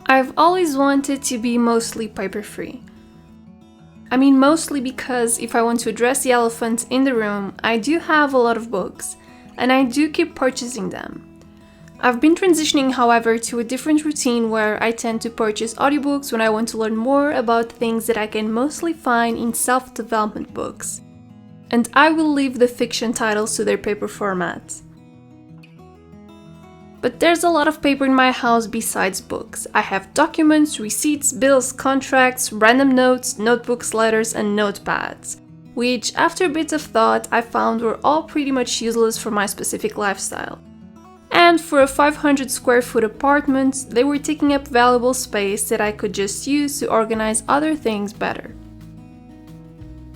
I've always wanted to be mostly paper-free. I mean mostly because if I want to address the elephant in the room, I do have a lot of books, and I do keep purchasing them. I've been transitioning, however, to a different routine where I tend to purchase audiobooks when I want to learn more about things that I can mostly find in self-development books. And I will leave the fiction titles to their paper format. But there's a lot of paper in my house besides books. I have documents, receipts, bills, contracts, random notes, notebooks, letters, and notepads, which, after a bit of thought, I found were all pretty much useless for my specific lifestyle. And for a 500 square foot apartment, they were taking up valuable space that I could just use to organize other things better.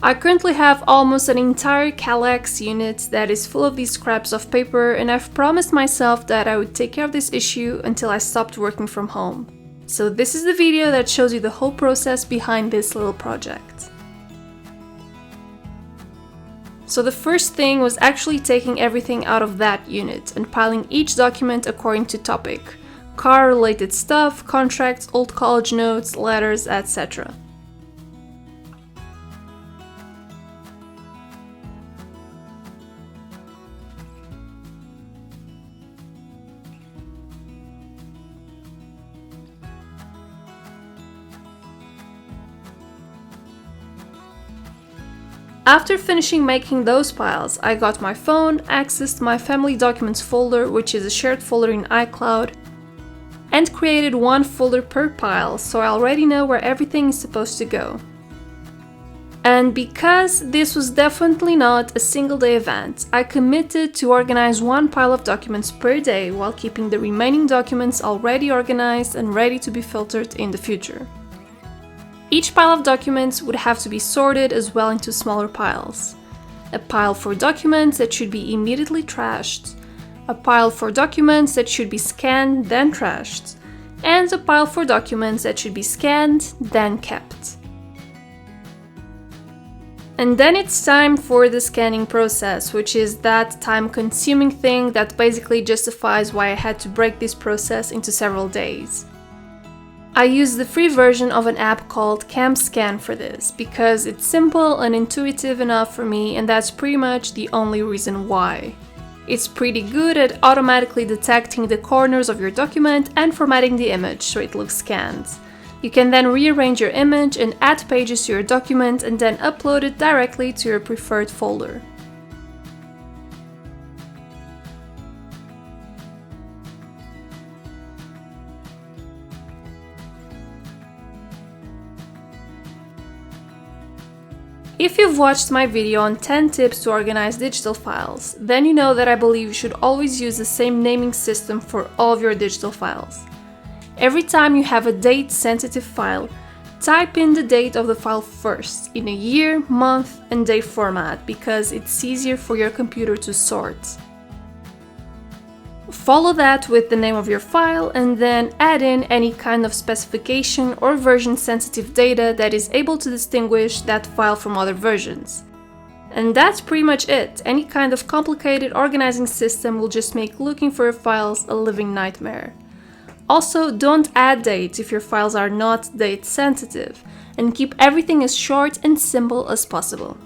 I currently have almost an entire Kallax unit that is full of these scraps of paper, and I've promised myself that I would take care of this issue until I stopped working from home. So this is the video that shows you the whole process behind this little project. So the first thing was actually taking everything out of that unit and piling each document according to topic: car-related stuff, contracts, old college notes, letters, etc. After finishing making those piles, I got my phone, accessed my family documents folder, which is a shared folder in iCloud, and created one folder per pile, so I already know where everything is supposed to go. And because this was definitely not a single day event, I committed to organize one pile of documents per day while keeping the remaining documents already organized and ready to be filtered in the future. Each pile of documents would have to be sorted as well into smaller piles. A pile for documents that should be immediately trashed, a pile for documents that should be scanned then trashed, and a pile for documents that should be scanned then kept. And then it's time for the scanning process, which is that time-consuming thing that basically justifies why I had to break this process into several days. I use the free version of an app called CamScan for this, because it's simple and intuitive enough for me, and that's pretty much the only reason why. It's pretty good at automatically detecting the corners of your document and formatting the image so it looks scanned. You can then rearrange your image and add pages to your document and then upload it directly to your preferred folder. If you've watched my video on 10 tips to organize digital files, then you know that I believe you should always use the same naming system for all of your digital files. Every time you have a date-sensitive file, type in the date of the file first, in a year, month, and day format, because it's easier for your computer to sort. Follow that with the name of your file and then add in any kind of specification or version-sensitive data that is able to distinguish that file from other versions. And that's pretty much it. Any kind of complicated organizing system will just make looking for your files a living nightmare. Also, don't add dates if your files are not date-sensitive, and keep everything as short and simple as possible.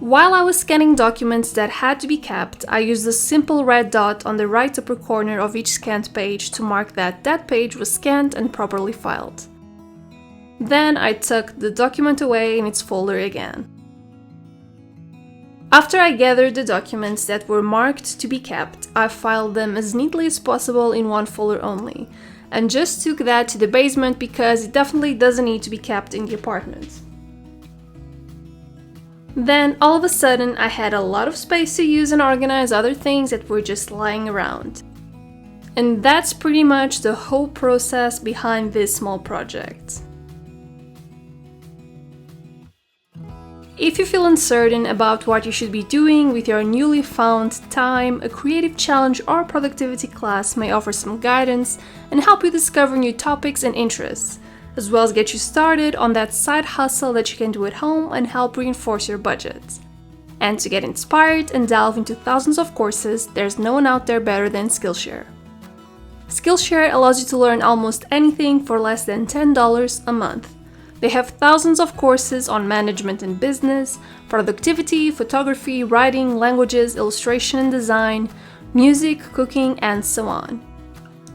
While I was scanning documents that had to be kept, I used a simple red dot on the right upper corner of each scanned page to mark that that page was scanned and properly filed. Then I tucked the document away in its folder again. After I gathered the documents that were marked to be kept, I filed them as neatly as possible in one folder only, and just took that to the basement because it definitely doesn't need to be kept in the apartment. Then, all of a sudden, I had a lot of space to use and organize other things that were just lying around. And that's pretty much the whole process behind this small project. If you feel uncertain about what you should be doing with your newly found time, a creative challenge or productivity class may offer some guidance and help you discover new topics and interests, as well as get you started on that side hustle that you can do at home and help reinforce your budget. And to get inspired and delve into thousands of courses, there's no one out there better than Skillshare. Skillshare allows you to learn almost anything for less than $10 a month. They have thousands of courses on management and business, productivity, photography, writing, languages, illustration and design, music, cooking, and so on.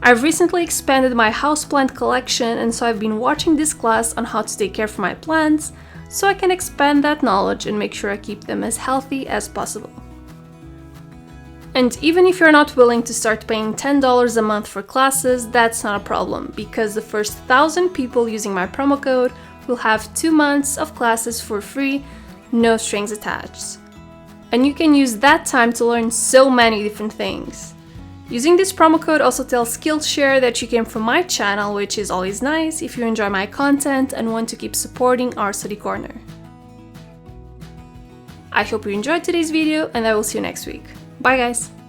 I've recently expanded my houseplant collection, and so I've been watching this class on how to take care of my plants so I can expand that knowledge and make sure I keep them as healthy as possible. And even if you're not willing to start paying $10 a month for classes, that's not a problem, because the first 1,000 people using my promo code will have 2 months of classes for free, no strings attached. And you can use that time to learn so many different things. Using this promo code also tells Skillshare that you came from my channel, which is always nice if you enjoy my content and want to keep supporting our study corner. I hope you enjoyed today's video, and I will see you next week. Bye guys!